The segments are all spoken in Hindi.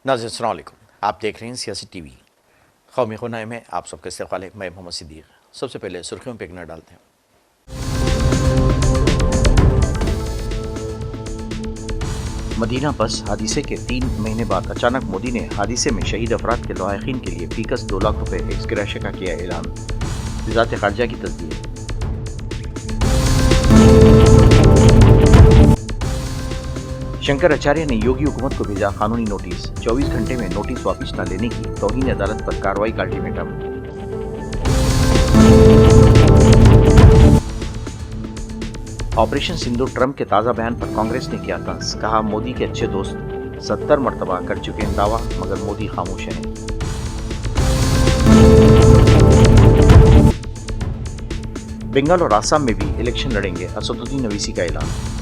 नाज़रीन अस्सलाम वालेकुम। आप देख रहे हैं सियासी टीवी। कौमी खुनाई में आप सबका इस्तक़बाल है। मैं मोहम्मद सिद्दीक़। सबसे पहले सुर्खियों पर एक नज़र डालते हैं। मदीना बस हादसे के 3 महीने बाद अचानक मोदी ने हादसे में शहीद अफराद के लवाहिकीन के लिए फीकस 2 लाख रुपए एक्स ग्रेशिया का किया ऐलान। वज़ारत ख़ारजा की तस्दीक। शंकराचार्य ने योगी हुकूमत को भेजा कानूनी नोटिस। 24 घंटे में नोटिस वापस न लेने की तौहीन अदालत पर कार्रवाई का अल्टीमेटम। ऑपरेशन सिंदूर ट्रंप के ताज़ा बयान पर कांग्रेस ने किया तंज। कहा, मोदी के अच्छे दोस्त 70 मरतबा कर चुके हैं दावा, मगर मोदी खामोश हैं। बंगाल और आसाम में भी इलेक्शन लड़ेंगे, असदुद्दीन ओवैसी का ऐलान।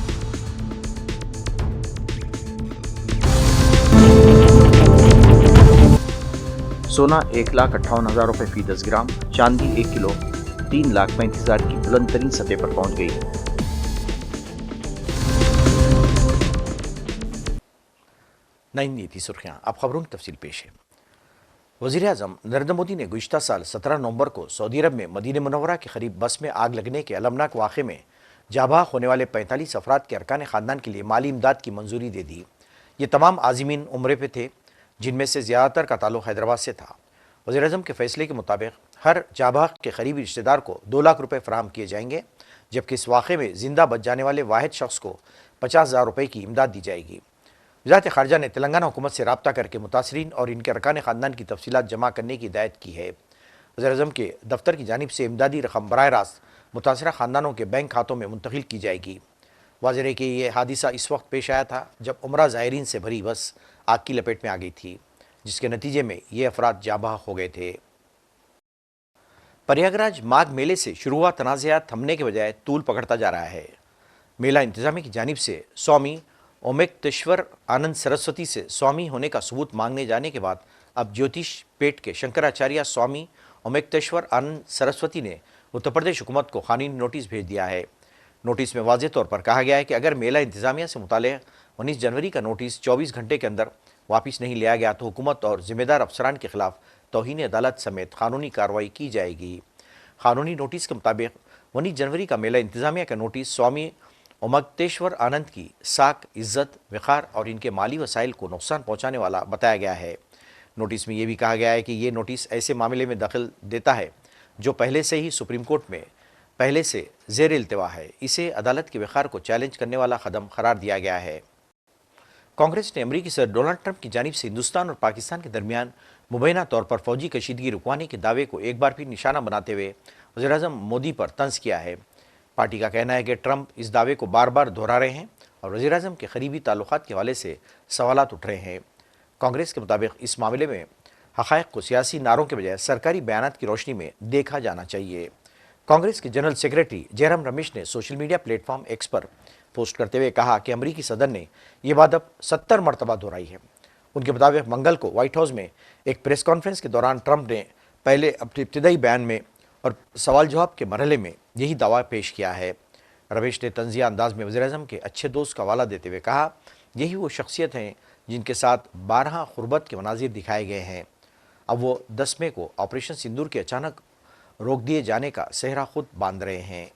सोना 1,58,000 रुपये फी 10 ग्राम, चांदी 1 किलो 3,35,000 की बुलंदतरीन सतह पर पहुंच गई। नई नीति सुर्खियां, अब खबरों की तफसील पेश है। वज़ीर-ए-आज़म नरेंद्र मोदी ने गुज़िश्ता साल 17 नवंबर को सऊदी अरब में मदीना मुनव्वरा के करीब बस में आग लगने के अलमनाक वाक़े में जाबाक होने वाले 45 अफराद के अरकान ख़ानदान के लिए माली इमदाद की मंजूरी दे दी। ये तमाम आज़मीन उम्रे पे थे, जिनमें से ज़्यादातर का ताल्लुक़ हैदराबाद से था। वज़ीर-ए-आज़म के फैसले के मुताबिक हर जाबाक के करीबी रिश्तेदार को 2 लाख रुपये फ़राहम किए जाएंगे, जबकि इस वाक़े में ज़िंदा बच जाने वाले वाहिद शख्स को 50,000 रुपये की इमदाद दी जाएगी। वज़ारत ख़ारजा ने तेलंगाना हुकूमत से रब्ता करके मुतासरीन और इनके अरकान ख़ानदान की तफसीलात जमा करने की हिदायत की है। वज़ीर-ए-आज़म के दफ्तर की जानिब से इमदादी रकम बराह रास्त मुतासरा ख़ानदानों के बैंक खातों में मुंतकिल की जाएगी। वाज़ेह है कि यह हादिसा इस वक्त पेश आया था जब उमरा ज़ायरीन से भरी बस आग की लपेट में आ गई थी, जिसके नतीजे में ये अफराद जाबाक हो गए थे। प्रयागराज माघ मेले से शुरू हुआ तनाज़ात थमने के बजाय तूल पकड़ता जा रहा है। मेला इंतज़ामिया की जानिब से स्वामी ओमेक्तेश्वर आनंद सरस्वती से स्वामी होने का सबूत मांगने जाने के बाद अब ज्योतिष पेट के शंकराचार्य स्वामी ओमेक्तेश्वर आनंद सरस्वती ने उत्तर प्रदेश हुकूमत को कानूनी नोटिस भेज दिया है। नोटिस में वाज़ेह तौर पर कहा गया है कि अगर मेला इंतज़ामिया से मुताल्लिक़ 19 जनवरी का नोटिस 24 घंटे के अंदर वापस नहीं लिया गया तो हुकूमत और ज़िम्मेदार अफसरान के खिलाफ तौहीन अदालत समेत कानूनी कार्रवाई की जाएगी। कानूनी नोटिस के मुताबिक 19 जनवरी का मेला इंतज़ामिया का नोटिस स्वामी ओमक्तेश्वर आनंद की साख, इज़्ज़त, वक़ार और इनके माली वसाइल को नुकसान पहुँचाने वाला बताया गया है। नोटिस में यह भी कहा गया है कि ये नोटिस ऐसे मामले में दखल देता है जो पहले से ही सुप्रीम कोर्ट में पहले से ज़ेर इल्तिवा है। इसे अदालत के वक़ार को चैलेंज करने वाला कदम करार दिया गया है। कांग्रेस ने अमरीकी सदर डोनाल्ड ट्रंप की जानिब से हिंदुस्तान और पाकिस्तान के दरमियान मुबैना तौर पर फौजी कशीदगी रुकवाने के दावे को एक बार फिर निशाना बनाते हुए वज़ीर-ए-आज़म मोदी पर तंज किया है। पार्टी का कहना है कि ट्रंप इस दावे को बार बार दोहरा रहे हैं और वज़ीर-ए-आज़म के करीबी ताल्लुकात के हवाले से सवालात उठ रहे हैं। कांग्रेस के मुताबिक इस मामले में हक़ाइक़ को सियासी नारों के बजाय सरकारी बयानात की रोशनी में देखा जाना चाहिए। कांग्रेस के जनरल सेक्रेटरी जयराम रमेश ने सोशल मीडिया प्लेटफॉर्म एक्स पर पोस्ट करते हुए कहा कि अमरीकी सदर ने यह बात अब 70 मरतबा दोहराई है। उनके मुताबिक मंगल को व्हाइट हाउस में एक प्रेस कॉन्फ्रेंस के दौरान ट्रंप ने पहले अपने इब्तदाई बयान में और सवाल जवाब के मरहले में यही दावा पेश किया है। रमेश ने तंज़िया अंदाज में वज़ीर-ए-आज़म के अच्छे दोस्त का हवाला देते हुए कहा, यही वो शख्सियत हैं जिनके साथ 12 ग़ुरबत के मनाज़िर दिखाए गए हैं। अब वो 10 मई को ऑपरेशन सिंदूर के अचानक रोक दिए जाने का सेहरा खुद बांध रहे हैं।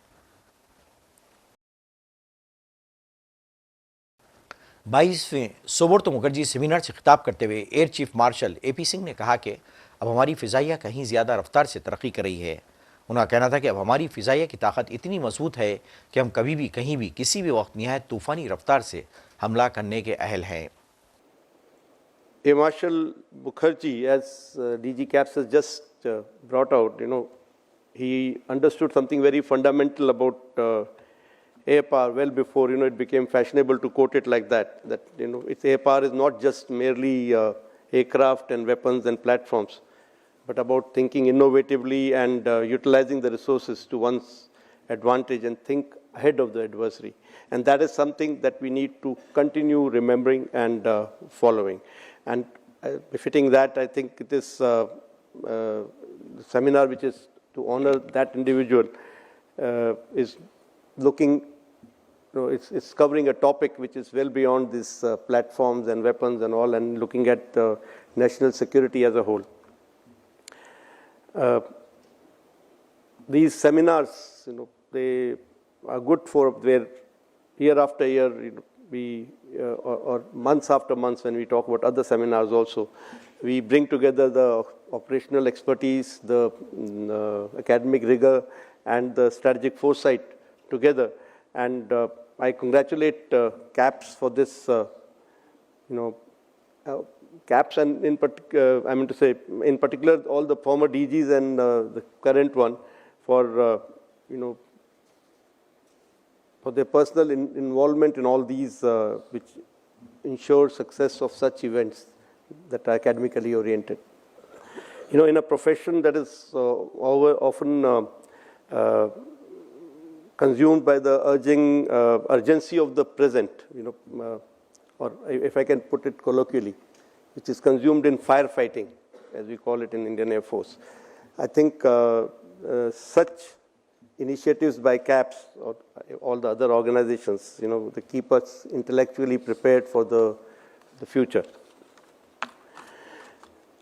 22वें सोबर्तो मुखर्जी सेमिनार से खिताब करते हुए air chief marshal AP Singh ने कहा कि अब हमारी फ़िज़ाइया कहीं ज़्यादा रफ्तार से तरक्की कर रही है। उनका कहना था कि अब हमारी फ़िज़ाइया की ताकत इतनी मजबूत है कि हम कभी भी, कहीं भी, किसी भी वक्त निहायत तूफ़ानी रफ्तार से हमला करने के अहल हैं। Air Marshal Mukherjee, as DG Caps has just brought out, he understood something very fundamental about air power well before, it became fashionable to quote it like that, its air power is not just merely aircraft and weapons and platforms, but about thinking innovatively and utilizing the resources to one's advantage and think ahead of the adversary. And that is something that we need to continue remembering and following. And befitting that, I think this seminar, which is to honor that individual, is looking it's covering a topic which is well beyond these platforms and weapons and all, and looking at national security as a whole. These seminars, they are good for where year after year, we or months after months, when we talk about other seminars also, we bring together the operational expertise, the academic rigor, and the strategic foresight together. And I congratulate CAPS for this, CAPS, and in particular, I mean to say, in particular, all the former DGs and the current one for, for their personal involvement in all these, which ensure success of such events that are academically oriented. In a profession that is often consumed by the urgency of the present, or if I can put it colloquially, which is consumed in firefighting, as we call it in Indian Air Force. I think such initiatives by CAPS or all the other organizations, they keep us intellectually prepared for the future.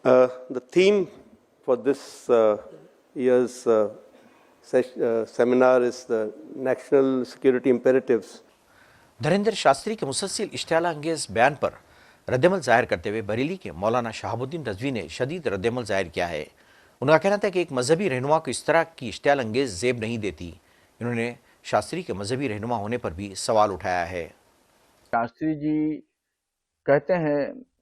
The theme for this year's seminar is the national security imperatives. Dhirendra Shastri के मुसलसल इश्तियाला अंगेज बयान पर रद्दमल जाहिर करते हुए बरेली के मौलाना शहाबुद्दीन रजवी ने शदीद रद्दमल जाहिर किया है। उनका कहना था कि एक मजहबी रहनुमा को इस तरह की इश्तियाल अंगेज जेब नहीं देती। इन्होंने शास्त्री के मजहबी रहनुमा होने पर भी सवाल उठाया है। शास्त्री जी कहते हैं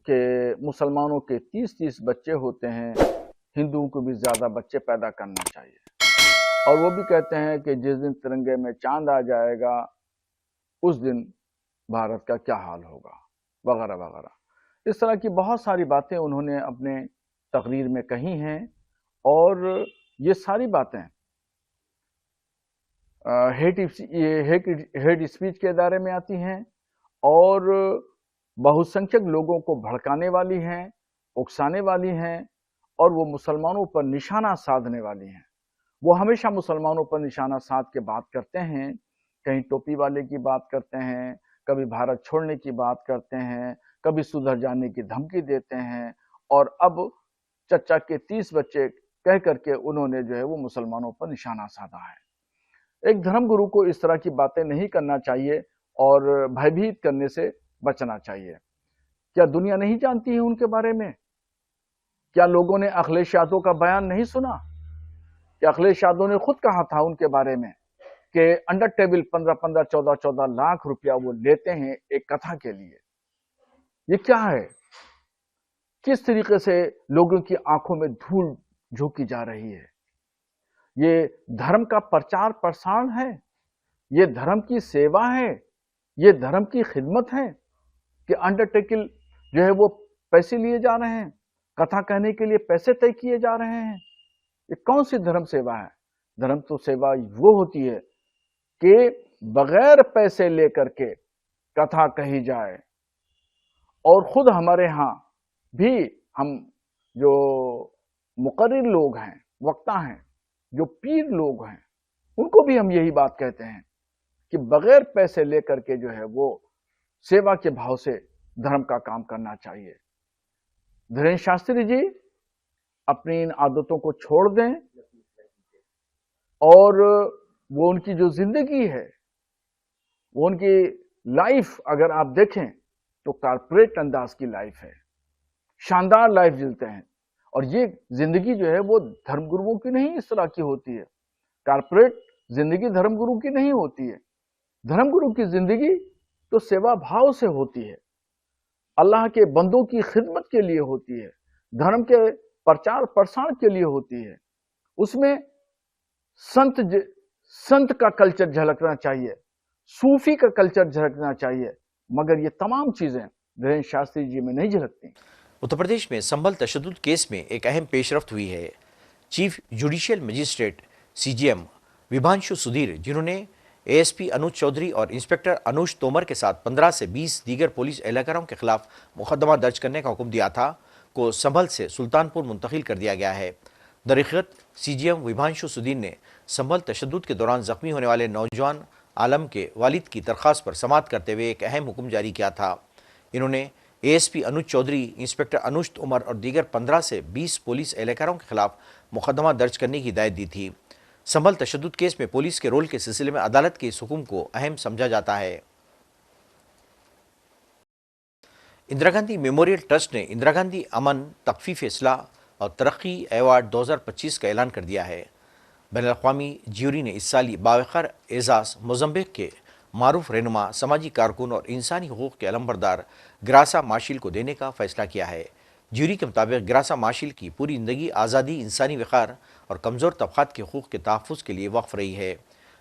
कि मुसलमानों के 30-30 बच्चे होते हैं, हिंदुओं को भी ज़्यादा बच्चे पैदा करना चाहिए, और वो भी कहते हैं कि जिस दिन तिरंगे में चांद आ जाएगा उस दिन भारत का क्या हाल होगा, वगैरह वगैरह। इस तरह की बहुत सारी बातें उन्होंने अपने तकरीर में कही हैं, और ये सारी बातें हेट स्पीच के दायरे में आती हैं और बहुसंख्यक लोगों को भड़काने वाली हैं, उकसाने वाली हैं, और वो मुसलमानों पर निशाना साधने वाली हैं। वो हमेशा मुसलमानों पर निशाना साध के बात करते हैं, कहीं टोपी वाले की बात करते हैं, कभी भारत छोड़ने की बात करते हैं, कभी सुधर जाने की धमकी देते हैं, और अब चचा के 30 बच्चे कह करके उन्होंने जो है वो मुसलमानों पर निशाना साधा है। एक धर्मगुरु को इस तरह की बातें नहीं करना चाहिए और भयभीत करने से बचना चाहिए। क्या दुनिया नहीं जानती है उनके बारे में? क्या लोगों ने अखिलेश यादव का बयान नहीं सुना? क्या अखिलेश यादव ने खुद कहा था उनके बारे में कि अंडर टेबल 15-15, 14-14 लाख रुपया वो लेते हैं एक कथा के लिए? ये क्या है? किस तरीके से लोगों की आंखों में धूल झोंकी जा रही है? ये धर्म का प्रचार प्रसार है? ये धर्म की सेवा है? ये धर्म की खिदमत है कि अंडरटेकिंग जो है वो पैसे लिए जा रहे हैं, कथा कहने के लिए पैसे तय किए जा रहे हैं? ये कौन सी धर्म सेवा है? धर्म तो सेवा वो होती है कि बगैर पैसे लेकर के कथा कही जाए, और खुद हमारे यहाँ भी हम जो मुकर्रिर लोग हैं, वक्ता हैं, जो पीर लोग हैं, उनको भी हम यही बात कहते हैं कि बगैर पैसे लेकर के जो है वो सेवा के भाव से धर्म का काम करना चाहिए। धीरेन्द्र शास्त्री जी अपनी इन आदतों को छोड़ दें, और वो उनकी जो जिंदगी है, वो उनकी लाइफ अगर आप देखें तो कारपोरेट अंदाज की लाइफ है, शानदार लाइफ जीते हैं। और ये जिंदगी जो है वो धर्मगुरुओं की नहीं इस तरह की होती है। कारपोरेट जिंदगी धर्मगुरु की नहीं होती है। धर्मगुरु की जिंदगी तो सेवा भाव से होती है, अल्लाह के बंदों की खिदमत के लिए होती है, धर्म के प्रचार प्रसार के लिए होती है। उसमें संत का कल्चर झलकना चाहिए, सूफी का कल्चर झलकना चाहिए, मगर ये तमाम चीजें धीरेन्द्र शास्त्री जी में नहीं झलकती। उत्तर प्रदेश में संभल तशद्दुद केस में एक अहम पेशरफ्त हुई है। Chief judicial magistrate CGM Vibhanshu Sudhir, जिन्होंने एएसपी अनुज चौधरी और इंस्पेक्टर अनुज तोमर के साथ 15 से 20 दीगर पुलिस एहलकारों के खिलाफ मुकदमा दर्ज करने का हुक्म दिया था, को संभल से सुल्तानपुर मुंतकिल कर दिया गया है। दरअसल सीजीएम विभांशु सुधीर ने संभल तशद्दुद के दौरान जख्मी होने वाले नौजवान आलम के वालिद की दरख्वास्त पर समाअत करते हुए एक अहम हुक्म जारी किया था। इन्होंने एएसपी अनुज चौधरी, इंस्पेक्टर अनुज उमर और दीगर 15 से 20 पुलिस एहलकारों के खिलाफ मुकदमा दर्ज करने की हिदायत दी थी। संभल तशद्दुद केस में पुलिस के रोल के सिलसिले में अदालत के इस हुक्म को अहम समझा जाता है। इंदिरा गांधी मेमोरियल ट्रस्ट ने इंदिरा गांधी अमन, तख्फीफ इस्लाह और तरक्की अवार्ड 2025 का ऐलान कर दिया है। बैनुल-अक़वामी ज्यूरी ने इस साल बावक़ार एजाज़ मोज़म्बिक के मारूफ रहनुमा, समाजी कारकुन और इंसानी हकूक़ के अलमबरदार ग्रासा माशिल को देने का फैसला किया है। ज्यूरी के मुताबिक ग्रासा माशिल की पूरी ज़िंदगी आज़ादी, इंसानी वक़ार और कमज़ोर तबक़ात के हकूक़ के तहफ़्फ़ुज़ के लिए वक़्फ़ रही है,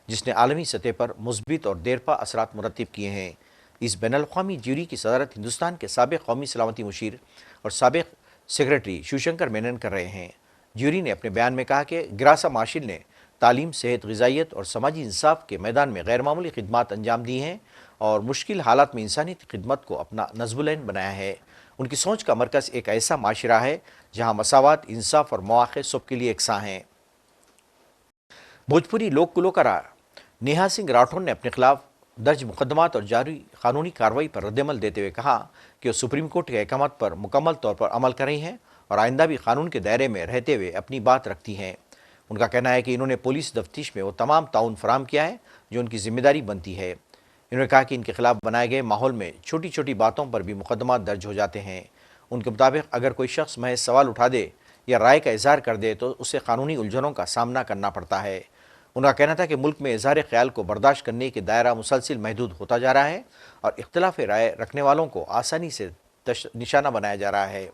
जिसने आलमी सतह पर मुस्बित और देरपा असरात मुरत्तिब किए हैं। इस बैनुल-अक़वामी ज्यूरी की सदारत हिंदुस्तान के साबिक़ कौमी सलामती मुशीर और साबिक़ सेक्रेटरी शिवशंकर मेनन कर रहे हैं। ज्यूरी ने अपने बयान में कहा कि ग्रासा माशिल ने तालीम, सेहत, ग़िज़ाइयत और समाजी इंसाफ के मैदान में गैरमामूली खिदमात अंजाम दी हैं और मुश्किल हालात में इंसानियत की खिदमत को अपना नज़्मुल-ऐन बनाया है। उनकी सोच का मरकज़ एक ऐसा माशरा है जहाँ मसावात, इंसाफ और मौक़े सबके लिए एकसां हैं। भोजपुरी लोक गुलकारा नेहा सिंह राठौर ने अपने खिलाफ दर्ज मुकदमात और जारी कानूनी कार्रवाई पर रद्दअमल देते हुए कहा कि वो सुप्रीम कोर्ट के अहकामात पर मुकम्मल तौर पर अमल कर रही हैं और आइंदा भी कानून के दायरे में रहते हुए अपनी बात रखती हैं। उनका कहना है कि इन्होंने पुलिस तफ्तीश में वो तमाम ताउन फराहम किया है जो उनकी जिम्मेदारी बनती है। इन्होंने कहा कि इनके खिलाफ बनाए गए माहौल में छोटी छोटी बातों पर भी मुकदमा दर्ज हो जाते हैं। उनके मुताबिक अगर कोई शख्स महज सवाल उठा दे या राय का इजहार कर दे तो उसे कानूनी उलझनों का सामना करना पड़ता है। उनका कहना था कि मुल्क में इजहार ख्याल को बर्दाश्त करने के दायरा मुसलसिल महदूद होता जा रहा है और इख्तिलाफ राय रखने वालों को आसानी से निशाना बनाया जा रहा है।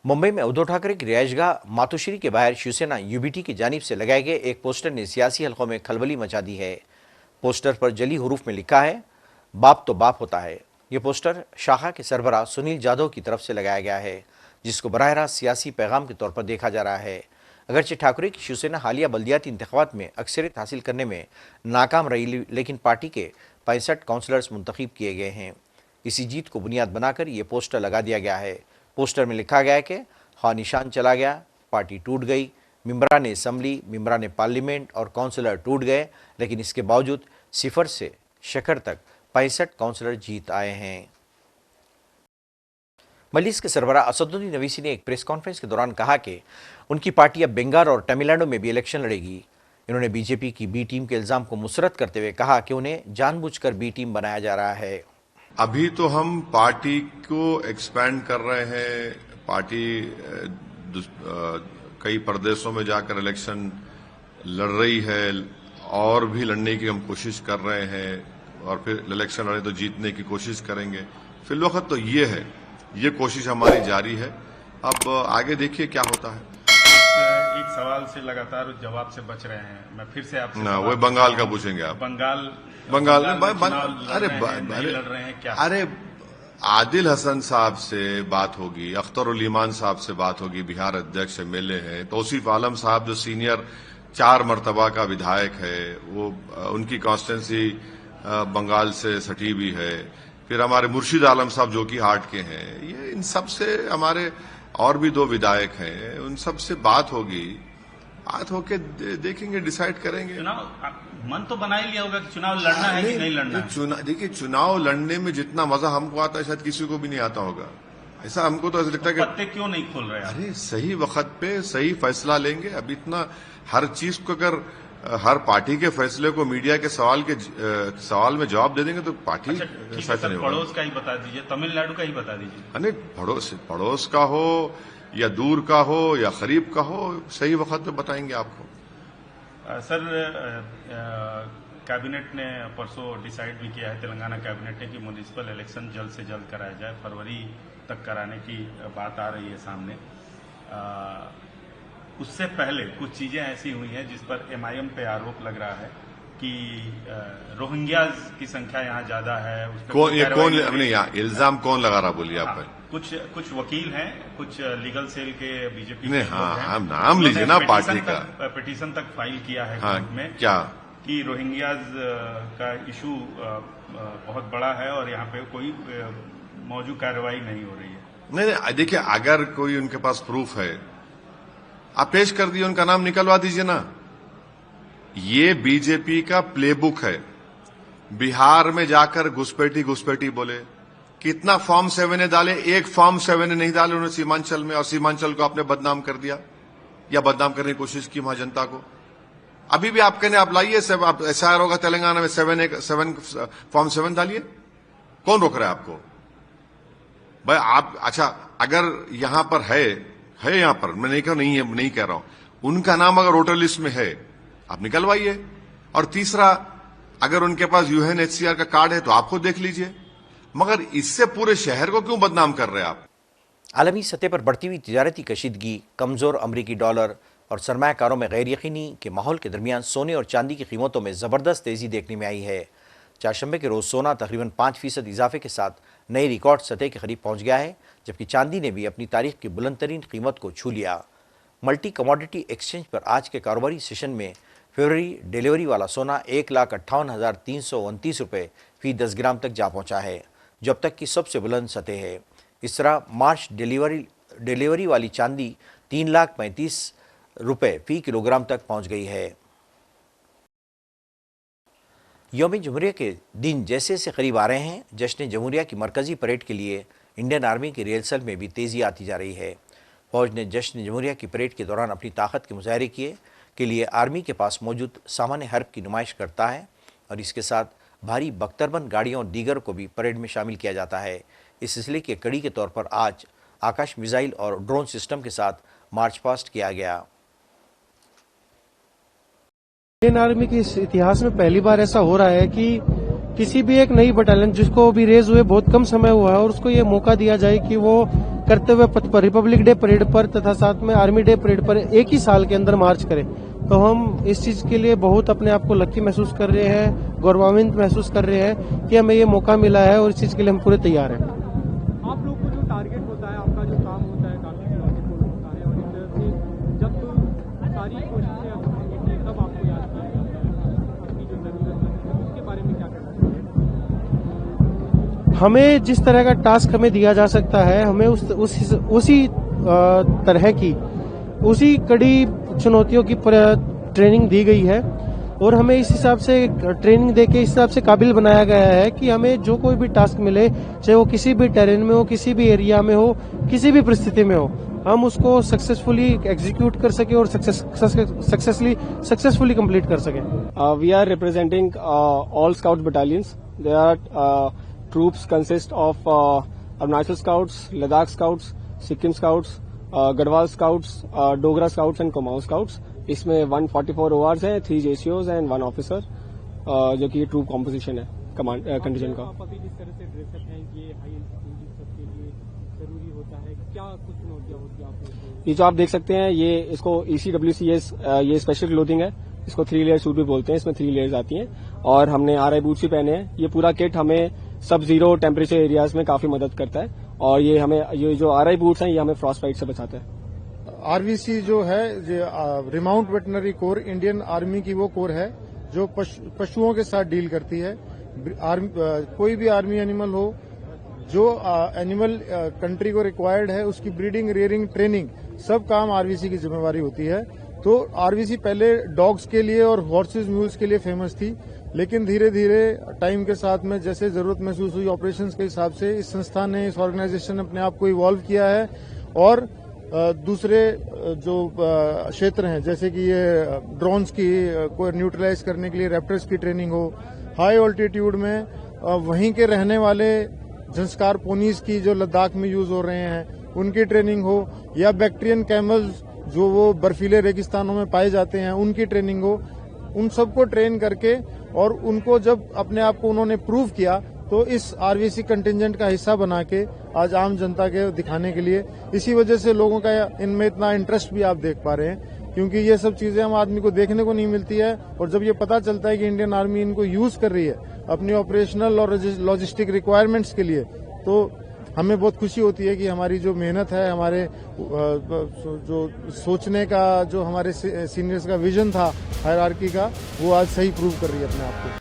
मुंबई में उद्धव ठाकरे की रिहायशगाह मातोश्री के बाहर शिवसेना यूबीटी की जानिब से लगाए गए एक पोस्टर ने सियासी हलकों में खलबली मचा दी है। पोस्टर पर जली हरूफ में लिखा है, बाप तो बाप होता है। ये पोस्टर शाखा के सरबराह सुनील जाधव की तरफ से लगाया गया है, जिसको बराह रास्त सियासी पैगाम के तौर पर देखा जा रहा है। अगरचे ठाकरे की शिवसेना हालिया बल्दियाती इंतखाबात में अक्सरियत हासिल करने में नाकाम रही, लेकिन पार्टी के 65 काउंसलर्स मुंतखब किए गए हैं। इसी जीत को बुनियाद बनाकर ये पोस्टर लगा दिया गया है। पोस्टर में लिखा गया है कि हाँ, निशान चला गया, पार्टी टूट गई, मेंबरान असम्बली, मेंबरान पार्लियामेंट और काउंसलर टूट गए, लेकिन इसके बावजूद सिफर से शकर तक 65 काउंसलर जीत आए हैं। मजलिस के सरबराह असदुद्दीन ओवैसी ने एक प्रेस कॉन्फ्रेंस के दौरान कहा कि उनकी पार्टी अब बंगाल और तमिलनाडु में भी इलेक्शन लड़ेगी। इन्होंने बीजेपी की बी टीम के इल्ज़ाम को मुसरत करते हुए कहा कि उन्हें जानबूझकर बी टीम बनाया जा रहा है। अभी तो हम पार्टी को एक्सपैंड कर रहे हैं। पार्टी कई प्रदेशों में जाकर इलेक्शन लड़ रही है और भी लड़ने की हम कोशिश कर रहे हैं और फिर इलेक्शन लड़े तो जीतने की कोशिश करेंगे। फिलवक्त तो ये है, ये कोशिश हमारी जारी है। अब आगे देखिए क्या होता है। एक सवाल से लगातार जवाब से बच रहे हैं। मैं फिर से आपसे ना, वो बंगाल का पूछेंगे आप। बंगाल अरे लड़ रहे हैं क्या? अरे आदिल हसन साहब से बात होगी, अख्तरुल ईमान साहब से बात होगी, बिहार अध्यक्ष एमएलए हैं। तौसीफ आलम साहब जो सीनियर 4 मरतबा का विधायक है, वो उनकी कॉन्स्टिट्यूंसी बंगाल से सटी भी है। फिर हमारे मुर्शिद आलम साहब जो कि हार्ट के हैं, ये इन सब से हमारे और भी 2 विधायक हैं, उन सब से बात होगी। बात होके देखेंगे, डिसाइड करेंगे। चुनाव मन तो बना ही लिया होगा कि चुनाव लड़ना है कि नहीं लड़ना है। देखिए, चुनाव लड़ने में जितना मजा हमको आता है शायद किसी को भी नहीं आता होगा। ऐसा हमको तो ऐसा लगता है कि पत्ते क्यों नहीं खोल रहे? अरे सही वक्त पे सही फैसला लेंगे। अब इतना हर चीज को अगर हर पार्टी के फैसले को मीडिया के सवाल में जवाब दे देंगे तो पार्टी अच्छा, पड़ोस का ही बता दीजिए, तमिलनाडु का ही बता दीजिए। अरे पड़ोस का हो या दूर का हो या करीब का हो, सही वक्त पे बताएंगे आपको। सर, कैबिनेट ने परसों डिसाइड भी किया है, तेलंगाना कैबिनेट ने, कि म्युनिसिपल इलेक्शन जल्द से जल्द कराया जाए। फरवरी तक कराने की बात आ रही है सामने। उससे पहले कुछ चीजें ऐसी हुई हैं जिस पर एमआईएम पे आरोप लग रहा है कि रोहिंग्याज की संख्या यहाँ ज्यादा है। कौन अपने यहाँ इल्जाम कौन लगा रहा, बोलिए आप। कुछ वकील हैं, कुछ लीगल सेल के बीजेपी ने, हाँ, नाम लीजिए ना पार्टी का। पिटीशन तक फाइल किया है कोर्ट में क्या कि रोहिंग्याज का इशू बहुत बड़ा है और यहाँ पे कोई मौजूद कार्रवाई नहीं हो रही है। नहीं, देखिए, अगर कोई उनके पास प्रूफ है, आप पेश कर दिए, उनका नाम निकलवा दीजिए ना। ये बीजेपी का प्लेबुक है। बिहार में जाकर घुसपैठी बोले, कितना फॉर्म 7 डाले, एक फॉर्म 7 नहीं डाले उन्होंने सीमांचल में, और सीमांचल को आपने बदनाम कर दिया या बदनाम करने की कोशिश की वहां जनता को। अभी भी आप कहने आप लाइए, आप SIR होगा तेलंगाना में 7 फॉर्म 7 डालिए, कौन रोक रहा है आपको भाई? आप अच्छा, अगर यहां पर है यहां पर, मैं नहीं कह रहा हूं, उनका नाम अगर वोटर लिस्ट में है आप निकलवाइए। और तीसरा, अगर उनके पास UNHCR का कार्ड है तो आप खुद देख लीजिए, मगर इससे पूरे शहर को क्यों बदनाम कर रहे हैं आप? आलमी सतह पर बढ़ती हुई तिजारती कशीदगी, कमज़ोर अमरीकी डॉलर और सरमायाकारों में गैर यकीनी के माहौल के दरमियान सोने और चांदी की कीमतों में ज़बरदस्त तेज़ी देखने में आई है। चारशंबे के रोज़ सोना तकरीबन 5% इजाफे के साथ नई रिकॉर्ड सतह के करीब पहुंच गया है, जबकि चांदी ने भी अपनी तारीख की बुलंद तरीन कीमत को छू लिया। मल्टी कमोडिटी एक्सचेंज पर आज के कारोबारी सेशन में फरवरी डिलीवरी वाला सोना 1,58,329 रुपये फी 10 ग्राम तक जा पहुंचा है, जो अब तक की सबसे बुलंद सतह है। इस तरह मार्च डिलीवरी वाली चांदी 3,35,000 रुपये फी किलोग्राम तक पहुंच गई है। यौम जमहूरिया के दिन जैसे जैसे करीब आ रहे हैं, जश्न जमहूरिया की मरकज़ी परेड के लिए इंडियन आर्मी की रिहर्सल में भी तेज़ी आती जा रही है। फौज ने जश्न जमहूरिया की परेड के दौरान अपनी ताकत के मुजाहरे के लिए आर्मी के पास मौजूद सामान हर्ब की नुमाइश करता है, और इसके साथ भारी बख्तरबंद गाड़ियों और दीगर को भी परेड में शामिल किया जाता है। इस सिलसिले की कड़ी के तौर पर आज आकाश मिसाइल और ड्रोन सिस्टम के साथ मार्च पास्ट किया गया। इंडियन आर्मी के इतिहास में पहली बार ऐसा हो रहा है कि किसी भी एक नई बटालियन जिसको भी रेज हुए बहुत कम समय हुआ है, और उसको ये मौका दिया जाए कि वो कर्तव्य पथ पर रिपब्लिक डे परेड पर तथा साथ में आर्मी डे परेड पर एक ही साल के अंदर मार्च करें। तो हम इस चीज के लिए बहुत अपने आप को लकी महसूस कर रहे हैं, गौरवान्वित महसूस कर रहे हैं कि हमें ये मौका मिला है, और इस चीज के लिए हम पूरे तैयार हैं। आप लोग को जो टारगेट होता है, आपका जो काम होता है, काफी लॉजिकल होता है, और इस तरह से जब सारी कोशिशें होंगी तब आपको याद किया जाता है अपनी जो जरूरत है, उसके बारे में क्या करना चाहिए? हमें जिस तरह का टास्क हमें दिया जा सकता है, हमें उसी तरह की उसी कड़ी चुनौतियों की ट्रेनिंग दी गई है, और हमें इस हिसाब से ट्रेनिंग देके इस हिसाब से काबिल बनाया गया है कि हमें जो कोई भी टास्क मिले, चाहे वो किसी भी टेरेन में हो, किसी भी एरिया में हो, किसी भी परिस्थिति में हो, हम उसको सक्सेसफुली एग्जीक्यूट कर सके और सक्सेसफुली कंप्लीट कर सके। We are representing all scout battalions. They are troops consist of Arunachal scouts, Ladakh scouts, Sikkim scouts, Garhwal scouts, Dogra scouts and Kumaon scouts. इसमें 144 ORs हैं, 3 JCOs एंड 1 ऑफिसर, जो कि ट्रूप कॉम्पोजिशन है कमांड कंडीशन का। अभी जिस तरह से ड्रेसअप है, ये हाई एल्टीट्यूड सबके लिए जरूरी होता है, क्या कुछ चुनौतियां होती है आपको? ये जो आप देख सकते हैं, ये इसको ECWCS, ये स्पेशल क्लोथिंग है, इसको 3 लेयर सूट भी बोलते हैं। इसमें 3 लेयर्स आती हैं, और हमने RI बूट्स भी पहने हैं। ये पूरा किट हमें सब जीरो टेम्परेचर एरियाज में काफी मदद करता है, और ये जो RI बूट्स हैं, ये हमें फ्रॉस्ट बाइट से बचाते हैं। RVC जो है, remount veterinary core Indian army की वो कोर है जो पशुओं के साथ डील करती है। कोई भी आर्मी एनिमल हो, जो एनिमल कंट्री को रिक्वायर्ड है, उसकी ब्रीडिंग, रेयरिंग, ट्रेनिंग, सब काम RVC की जिम्मेवारी होती है। तो RVC पहले डॉग्स के लिए और हॉर्सेज, म्यूल्स के लिए फेमस थी, लेकिन धीरे धीरे टाइम के साथ में जैसे जरूरत महसूस हुई ऑपरेशंस के हिसाब से, इस संस्था ने, इस ऑर्गेनाइजेशन ने अपने आप को इवॉल्व किया है, और दूसरे जो क्षेत्र हैं, जैसे कि ये ड्रोन्स की को न्यूट्रलाइज करने के लिए रैप्टर्स की ट्रेनिंग हो, हाई ऑल्टीट्यूड में वहीं के रहने वाले झंस्कार पोनीस की जो लद्दाख में यूज हो रहे हैं उनकी ट्रेनिंग हो, या बैक्टीरियन कैमल्स जो वो बर्फीले रेगिस्तानों में पाए जाते हैं उनकी ट्रेनिंग हो, उन सबको ट्रेन करके, और उनको जब अपने आप को उन्होंने प्रूव किया, तो इस RVC कंटिजेंट का हिस्सा बना के आज आम जनता के दिखाने के लिए, इसी वजह से लोगों का इनमें इतना इंटरेस्ट भी आप देख पा रहे हैं, क्योंकि ये सब चीजें हम आदमी को देखने को नहीं मिलती है। और जब ये पता चलता है कि इंडियन आर्मी इनको यूज कर रही है अपनी ऑपरेशनल और लॉजिस्टिक रिक्वायरमेंट्स के लिए, तो हमें बहुत खुशी होती है कि हमारी जो मेहनत है, हमारे जो सोचने का, जो हमारे सीनियर्स का विजन था हायरार्की का, वो आज सही प्रूव कर रही है अपने आप को।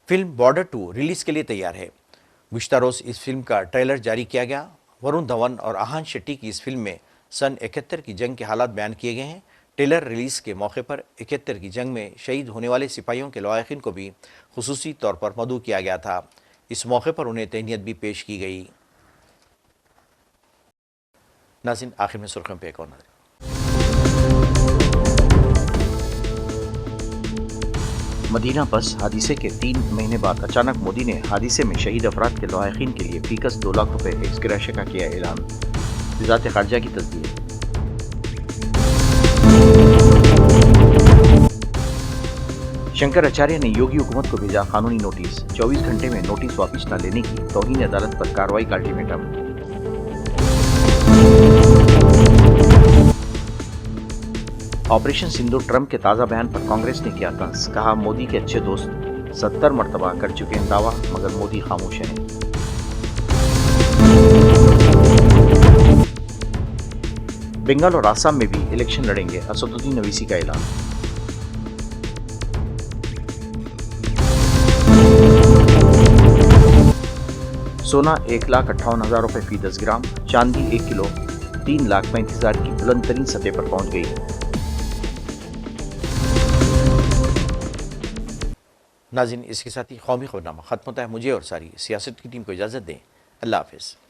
फिल्म बॉर्डर 2 रिलीज के लिए तैयार है। गुज़िश्ता रोज इस फिल्म का ट्रेलर जारी किया गया। वरुण धवन और आहान शेट्टी की इस फिल्म में सन 71 की जंग के हालात बयान किए गए हैं। टेलर रिलीज़ के मौके पर 71 की जंग में शहीद होने वाले सिपाहियों के लवाहिकीन को भी खुसूसी तौर पर मदऊ किया गया था। इस मौके पर उन्हें तहनीत भी पेश की गई। नाज़रीन, आखिर में सुर्खियों पे एक और नज़र। मदीना बस हादसे के 3 महीने बाद अचानक मोदी ने हादसे में शहीद अफराद के लवाहिकीन के लिए फीकस 2 लाख रुपए एक्स ग्रेशिया का किया ऐलान। वज़ारत ख़ारजा की तस्दीक। शंकराचार्य ने योगी हुकूमत को भेजा कानूनी नोटिस। 24 घंटे में नोटिस वापस न लेने की तौहीन अदालत पर कार्रवाई का अल्टीमेटम। ऑपरेशन सिंदूर ट्रंप के ताज़ा बयान पर कांग्रेस ने किया तंज। कहा, मोदी के अच्छे दोस्त 70 मरतबा कर चुके हैं दावा, मगर मोदी खामोश हैं। बंगाल और आसाम में भी इलेक्शन लड़ेंगे, असदुद्दीन ओवैसी का ऐलान। सोना 1,58,000 रुपए फी 10 ग्राम, चांदी 1 किलो 3,35,000 की बुलंद तरीन सतह पर पहुंच गई। नाज़रीन, इसके साथ ही कौमी खबरनामा खत्म होता है। मुझे और सारी सियासत की टीम को इजाज़त दें। अल्लाह हाफ़िज़।